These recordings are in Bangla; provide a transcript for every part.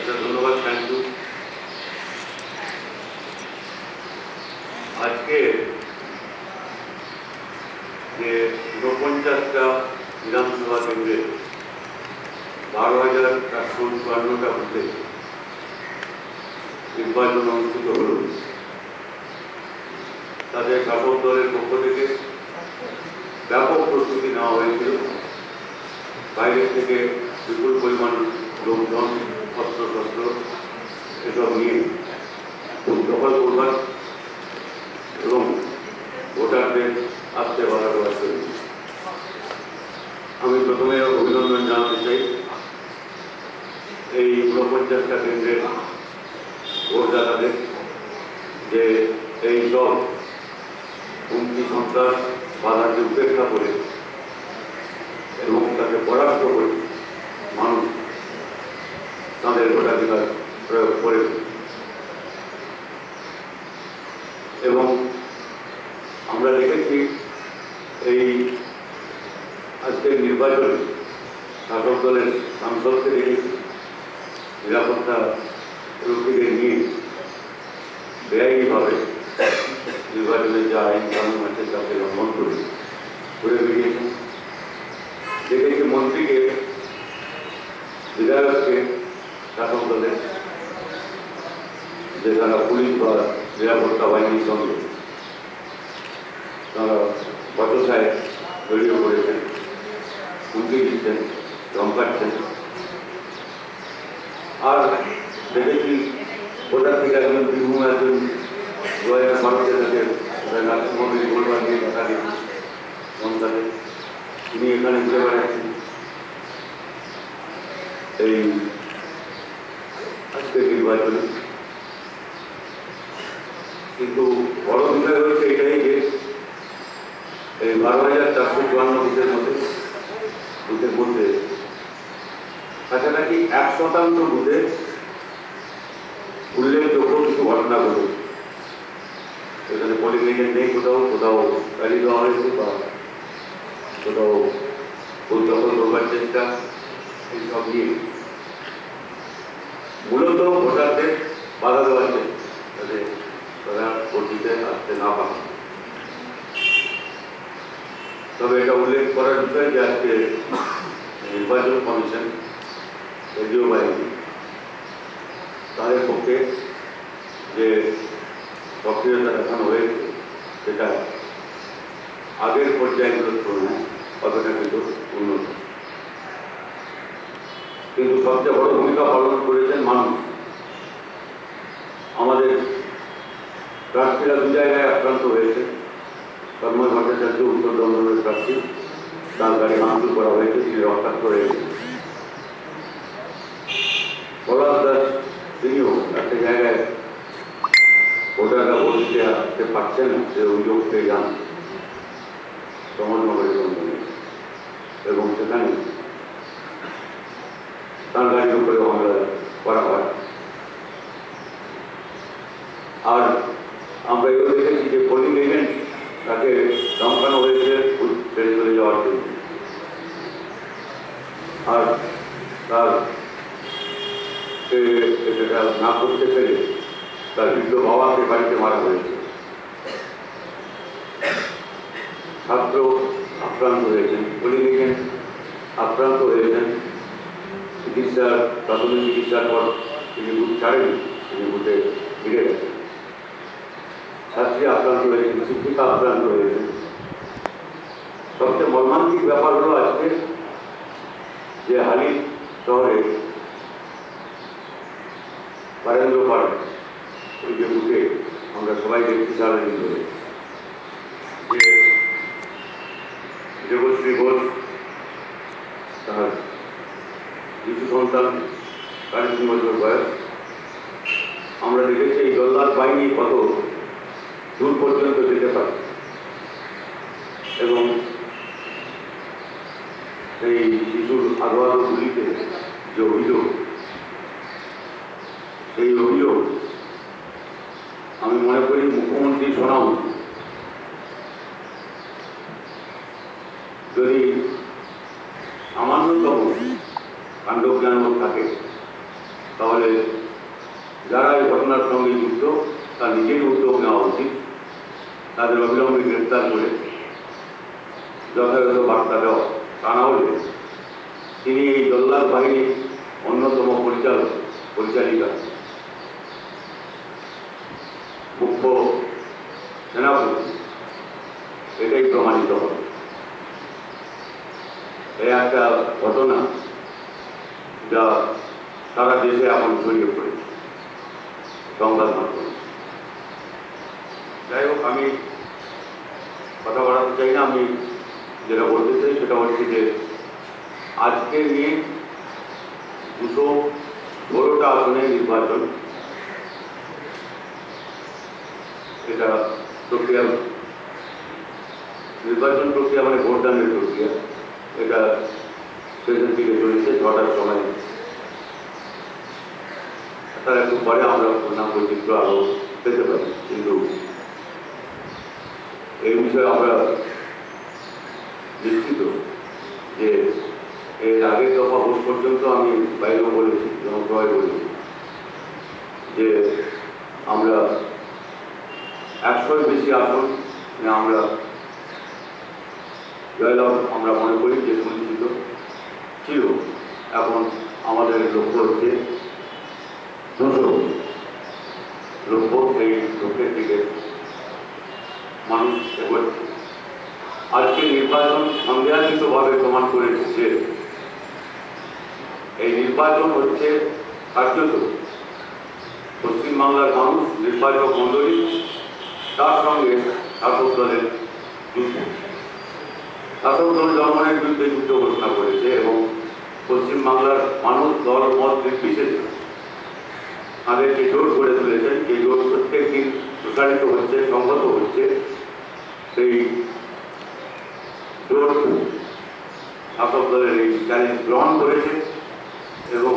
ধন্যবাদ। Thank you. আজকে যে ৪৯টা বিধানসভা কেন্দ্রে ১২,৪৫৪টা বুথে নির্বাচন অনুষ্ঠিত হল, তাদের শাসক দলের পক্ষ থেকে ব্যাপক প্রস্তুতি নেওয়া হয়েছিল। বাইরে থেকে বিপুল পরিমাণ লোকজন, অস্ত্রশস্ত্র এসব নিয়ে দখল করবার এবং ভোটারদের আসতে বাধা দেওয়ার জন্য। আমি প্রথমে অভিনন্দন জানাতে চাই এই ৪৯টা কেন্দ্রের ভোটদাতাদের, যে এই সব হুমকি সন্ত্রাস বাধাকে উপেক্ষা করে এবং তাকে পরাস্ত করে মানুষ তাদের ভোটাধিকার প্রয়োগ করে এবং আমরা দেখেছি এই আজকের নির্বাচনে শাসক দলের সাংসদকে দেখেছি নিরাপত্তা রক্ষীদের নিয়ে বেআইনিভাবে নির্বাচনে যে আইন কানুন আছে তাকে লঙ্ঘন করে ঘুরে বেরিয়েছেন। দেখেছি মন্ত্রীকে, বিধায়ককে শাসক দলের, যে তারা পুলিশ বা নিরাপত্তা বাহিনীর সঙ্গে তারা বচসায় জড়িয়ে পড়েছেন, হুমকি দিচ্ছেন, ধমকাচ্ছেন। আর দেখেছি কোথা থেকে একজন বীরভূম একজন ২০১২-তে তাকে নাট্যমন্ত্রী গোলবার নিয়ে দেখা দিয়েছি সন্তানে, তিনি এখানে ঘুরে বেড়াচ্ছেন। এই আজকের নির্বাচনে কিন্তু বড় বিষয় হচ্ছে এটাই যে এই ১২,৪৫৪ বুথের মধ্যে কাছাকাছি ১% বুথে উল্লেখযোগ্য কিছু ঘটনা ঘটেছে। এখানে পোলিং এজেন্ট নেই, কোথাও কোথাও গাড়ি দেওয়া হয়েছে বা কোথাও ভোট দখল করবার চেষ্টা, এইসব নিয়ে মূলত ভোটারদের বাধা দেওয়া হচ্ছে যাতে তারা ভোট দিতে আসতে না পারে। তবে এটা উল্লেখ করার বিষয় যে আজকে নির্বাচন কমিশন, কেন্দ্রীয় বাহিনী তাদের পক্ষে যে সক্রিয়তা দেখানো হয়েছে সেটা আগের পর্যায়গুলোর তুলনায় অপেক্ষাকৃত উন্নত। কিন্তু সবচেয়ে বড় ভূমিকা পালন করেছেন মানুষ। আমাদের প্রার্থীরা দু জায়গায় আক্রান্ত হয়েছে। তন্ময় ভট্টাচার্য উত্তর দমদমের প্রার্থী, তার গাড়ি ভাঙচুর করা হয়েছে, তিনি রক্তাক্ত হয়েছে। পলাশ দাস তিনিও একটা জায়গায় ভোটাররা ভোট দিতে আসতে পারছেন না, সে অভিযোগ পেয়ে যান সমাজনগরের দমদমে, এবং সেখানে তার গাড়ির উপরে হামলা করা হয়। আর আমরা এও দেখেছি যে পোলিং এজেন্ট তাকে ধমকানো হয়েছে ছেড়ে চলে যাওয়ার জন্য, আর তার এটা না করতে পেরে তার বৃদ্ধ বাবাকে বাড়িতে মারা হয়েছে। ছাত্র আক্রান্ত হয়েছেন, পোলিং এজেন্ট আক্রান্ত হয়েছেন। চিকিৎসার প্রাথমিক চিকিৎসার পর তিনি বুথ ছাড়েনি, তিনি বুথে ফিরে গেছেন। ছাত্রী আক্রান্ত হয়েছেন, শিক্ষিকা আক্রান্ত হয়েছেন। সবচেয়ে মর্মান্তিক ব্যাপার হলো আজকে যে হালি শহরে বারেন্দ্রপাড় ওই যে বুথে আমরা সবাই দেখছি সারাদিন ধরে যে দেবশ্রী ঘোষ তার শিশু সন্তান ৩.৫ বছর বয়স, আমরা দেখেছি এই জল্লাদ বাহিনী কত দূর পর্যন্ত যেতে পারে এবং সেই শিশুর আগ্রহ গুলিতে যে অভিযোগ, সেই অভিযোগ আমি মনে করি মুখ্যমন্ত্রী শোনা উচিত। যদি সামান্যতম কাণ্ডজ্ঞান থাকে তাহলে যারা এই ঘটনার সঙ্গে যুক্ত তার নিজেরই উদ্যোগ নেওয়া উচিত, তাদের অবিলম্বে গ্রেপ্তার করে যথাযথ বার্তা দেওয়া। তা না হলে তিনি এই জল্লাদ বাহিনীর অন্যতম পরিচালিকা, মুখ্য সেনাপতি, এটাই প্রমাণিত হবে। এই একটা ঘটনা যা সারা দেশে এখন ছড়িয়ে পড়েছে সংবাদ মাধ্যমে। যাই হোক, আমি কথা বাড়াতে চাই না। আমি যেটা বলতে চাই সেটা হচ্ছে যে আজকে নিয়ে 216টা আসনে নির্বাচন, এটা প্রক্রিয়া, নির্বাচন প্রক্রিয়া মানে ভোটদানের প্রক্রিয়া, এটা শেষের দিকে চলেছে। 6টার সময় তার একটু পরে আমরা নাম বৈচিত্র্য আরও পেতে পারি, কিন্তু এই বিষয়ে আমরা নিশ্চিত যে এর আগের দফা ভোট পর্যন্ত আমি বাইরেও বলেছি, জনসভায় বলেছি যে আমরা 100-এর বেশি আসন আমরা জয়লাভ আমরা মনে করি যে সুনিশ্চিত ছিল। এখন আমাদের লক্ষ্য হচ্ছে 200 লক্ষ্য, সেই লক্ষ্যের দিকে মানুষ এগোচ্ছে। আজকে নির্বাচন সন্দেহাতীতভাবে প্রমাণ করেছে যে এই নির্বাচন হচ্ছে কার্যত পশ্চিমবাংলার মানুষ, নির্বাচক মণ্ডলী, তার সঙ্গে শাসক দলের যুদ্ধ। শাসক দল জনগণের বিরুদ্ধে যুদ্ধ ঘোষণা করেছে এবং পশ্চিমবাংলার মানুষ দল মত নির্বিশেষে তাদেরকে জোর করে তুলেছেন। যে জোর প্রত্যেক দিন প্রসারিত হচ্ছে, সংগত হচ্ছে। সেই জোর শাসক দলের এই চ্যালেঞ্জ গ্রহণ করেছে এবং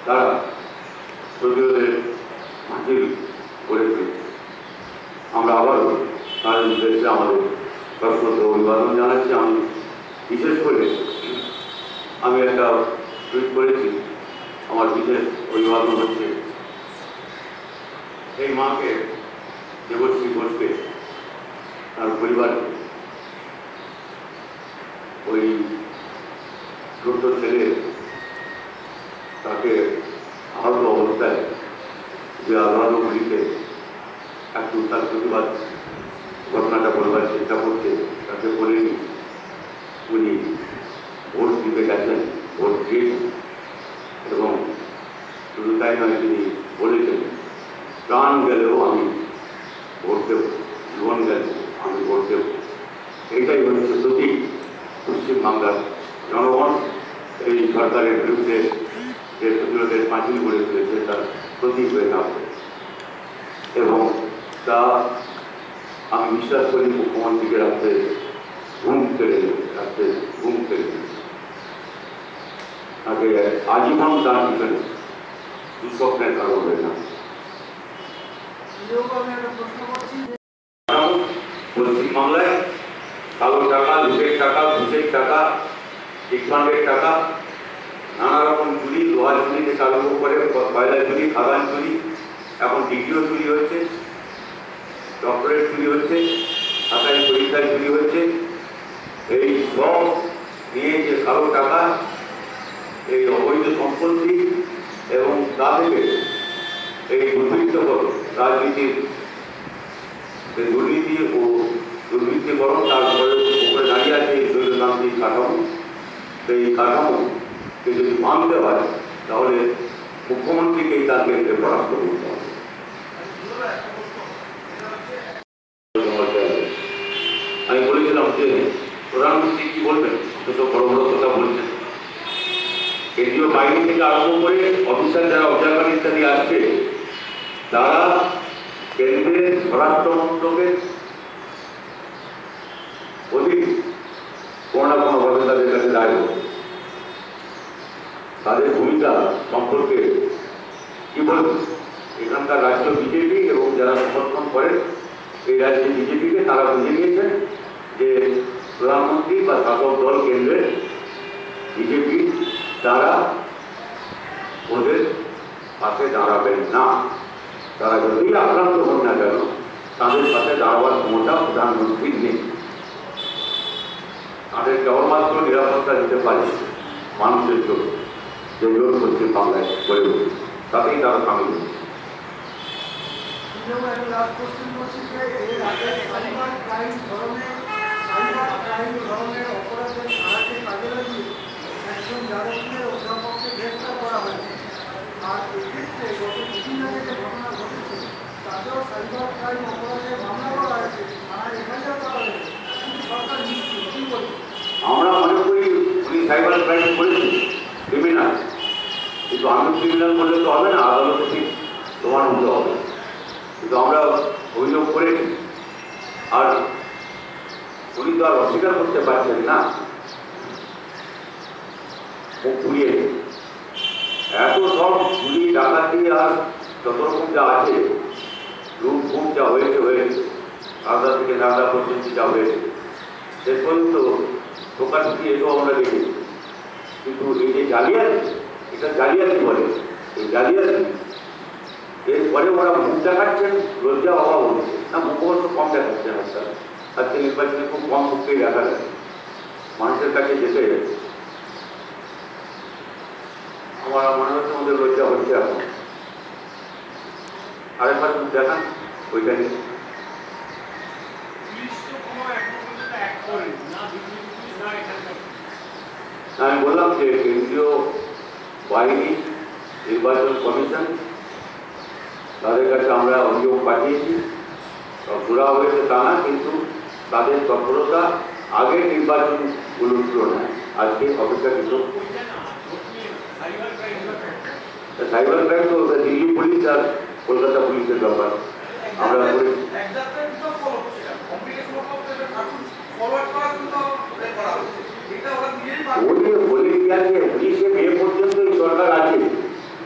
তারা প্রতিরোধের হাসিল করে তুলেছে। আমরা আবারও তার উদ্দেশ্যে আমাদের সশ্রদ্ধ অভিবাদন জানাচ্ছি। আমি বিশেষ করে একটা টুইট করেছি, আমার বিশেষ অভিবাদন হচ্ছে এই মাকে, দেবশ্রী ঘোষকে, তার পরিবারকে, ওই ছোট্ট ছেলে তাকে আহত অবস্থায় যে আহতগুলিকে একটু তার প্রতিবাদ ঘটনাটা বলবার চেষ্টা করছে, তাকে বলেনি উনি ভোট দিতে গেছেন, ভোট দিয়েছেন এবং শুধু তাই নয়, তিনি বলেছেন প্রাণ গেলেও আমি ভোট দেব, জীবন গেলেও আমি ভোট দেব। এইটাই হচ্ছে প্রতীক। পশ্চিমবাংলার জনগণ এই সরকারের বিরুদ্ধে যে প্রতিরোধের পাঁচিল গড়ে তুলেছে তার প্রতীক হয়ে থাকবে এবং তা আমি বিশ্বাস করি মুখ্যমন্ত্রীকে রাখতে ঘুম কেড়ে তাকে আজীবন তার পিছনে দুঃস্বপ্নের কারণ হয়ে না। পশ্চিমবাংলায় কালো টাকা, লুটের টাকা, ঘুষের টাকা, চিটফান্ডের টাকা, নানা রকম চুরি, লোহা চুরি থেকে আরম্ভ করে কয়লা চুরি, খাদান চুরি, এখন ডিগ্রিও চুরি হচ্ছে, ডক্টরেট চুরি হচ্ছে, সাতাই পরীক্ষায় চুরি হচ্ছে। এই সব নিয়ে যে কালো টাকা, এই অবৈধ সম্পত্তি এবং তা থেকে এই দুর্বৃত্তকরণ রাজনীতির দুর্নীতি ও দুর্বৃত্তিকরণ, তারপরে উপরে দাঁড়িয়ে আছে এই দৈনতান্ত্রিক কাঠামো। সেই কাঠামোকে যদি মানতে হয় তাহলে মুখ্যমন্ত্রীকেই তার ক্ষেত্রে পরাস্ত করতে হবে। আমি বলেছিলাম যে প্রধানমন্ত্রী কি বলবেন, অথচ বড় বড় কথা বলছেন। কেন্দ্রীয় বাহিনী থেকে আরম্ভ করে অফিসার যারা অবজারভার ইত্যাদি আসছে, তারা কেন্দ্রের স্বরাষ্ট্র মন্ত্রকের অধিক কোনো না কোনোভাবে তাদের কাছে দায়বদ্ধ। তাদের ভূমিকা সম্পর্কে কি বলবেন? এখানকার রাজ্য বিজেপি এবং যারা সমর্থন করেন এই রাজ্যে বিজেপিকে, তারা বুঝে নিয়েছেন যে প্রধানমন্ত্রী বা শাসক দল কেন্দ্রের বিজেপি, তারা ওদের পাশে দাঁড়াবেন না। তারা যতই আক্রান্ত হন না কেন, তাদের পাশে দাঁড়াবার ক্ষমতা প্রধানমন্ত্রীর নেই। তাদের কেবলমাত্র নিরাপত্তা দিতে পারে মানুষের জন্য, যে জোর পশ্চিম বাংলায় গড়ে উঠে, তাতেই তারা সামিল হচ্ছে। আর এক্ষেত্রে গত দুদিন আগে যে ঘটনা ঘটেছে তাতেও সাইবার ক্রাইম অপরাধের মামলা করা হয়েছে, থানায় এফআইআর করা হয়েছে, কিন্তু সরকার নিশ্চিত কি বলছে? আমরা মনে করি উনি সাইবার ক্রাইম করেছেন, ক্রিমিনাল, কিন্তু আমি ক্রিমিনাল করলে তো হবে না, আদালত ঠিক প্রমাণ হতে হবে। কিন্তু আমরা অভিযোগ করেছি, আর উনি তো আর অস্বীকার করতে পারছেন না, মুখ ঘুরিয়ে এত সব চুরি ডাকাতি আর যত রকম যা আছে, রূপ খুব যা হয়েছে আলাদা থেকে নাগা পর্যন্ত যা হয়েছে, শেষ পর্যন্ত প্রকাশটি এটাও আমরা দেখেছি। কিন্তু এই যে জালিয়াতি, এটা জালিয়াতি বলে, এই জালিয়াতি এরপরে ওরা মুখ দেখাচ্ছেন, লজ্জা অভাব হচ্ছে না, মুখ অবশ্য কম দেখাচ্ছেন। আজকে নির্বাচনে খুব কম মুখকেই দেখা যায়, মানুষের কাছে যেতে আমার মনে হচ্ছে আমাদের লজ্জা হচ্ছে। এখন আরেকবার মুখ দেখান ওইটাকে। আমি বললাম যে কেন্দ্রীয় বাহিনী, নির্বাচন কমিশন, তাদের কাছে আমরা অভিযোগ পাঠিয়েছি, ঘোরা হয়েছে তা না, কিন্তু তাদের তৎপরতা আগের নির্বাচনগুলোর তুলনায় আজকে অপেক্ষাকৃত। সাইবার ক্রাইম তো দিল্লি পুলিশ আর কলকাতা পুলিশের ব্যাপার, আমরা করেছি। বলে কি আছে, পুলিশে মে পর্যন্ত এই সরকার আছে,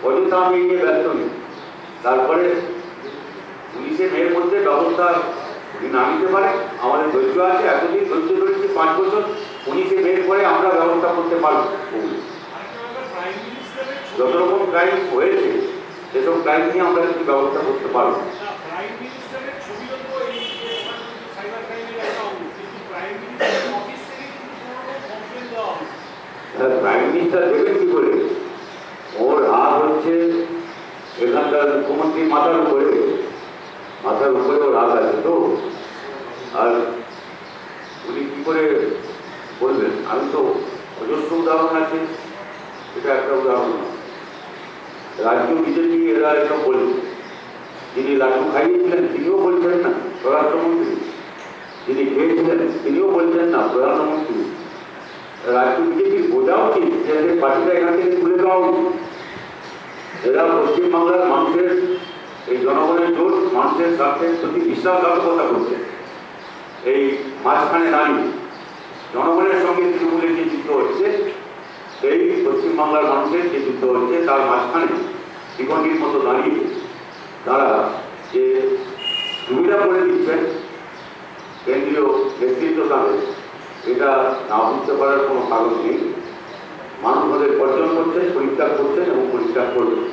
অযথা আমি এই নিয়ে ব্যস্ত নেই। তারপরে পুলিশে মেয়ের মধ্যে ব্যবস্থা উনি না নিতে পারে, আমাদের ধৈর্য আছে, এতদিন ধৈর্য ধরেছি 5 বছর, পুলিশে মেয়ের পরে আমরা ব্যবস্থা করতে পারবো। যত রকম ক্রাইম হয়েছে সেসব ক্রাইম নিয়ে আমরা কিছু ব্যবস্থা করতে পারবো। প্রাইম মিনিস্টার দেবেন কি করে? ওর হাত হচ্ছে এখানকার মুখ্যমন্ত্রী মাথার উপরে ওর হাত আছে তো, আর উনি কি করে বলবেন? আমি তো অজস্র উদাহরণ আছে, এটা একটা উদাহরণ। রাজ্য বিজেপি এরা এসব বলছে, যিনি লাড্ডু খাইয়েছিলেন তিনিও বলছেন না স্বরাষ্ট্রমন্ত্রী, যিনি খেয়েছিলেন তিনিও বলছেন না প্রধানমন্ত্রী। রাজ্য বিজেপির বোঝা উচিত যে পার্টিটা এখান থেকে তুলে দেওয়া উচিত। এরা পশ্চিমবাংলার মানুষের, এই জনগণের জোট, মানুষের স্বার্থের প্রতি বিশ্বাসঘাতকতা করছে। এই মাঝখানে দাঁড়িয়ে জনগণের সঙ্গে তৃণমূলের যে যুদ্ধ হচ্ছে, এই পশ্চিমবাংলার মানুষের যে যুদ্ধ হচ্ছে, তার মাঝখানে শিখণ্ডীর মতো দাঁড়িয়ে তারা যে সুবিধা করে দিচ্ছেন কেন্দ্রীয় নেতৃত্ব তাদের, এটা না বুঝতে পারার কোনো কারণ নেই। মানুষ ওদের বর্জন করছেন, পরিত্যাগ করছেন এবং পরিত্যাগ করবেন।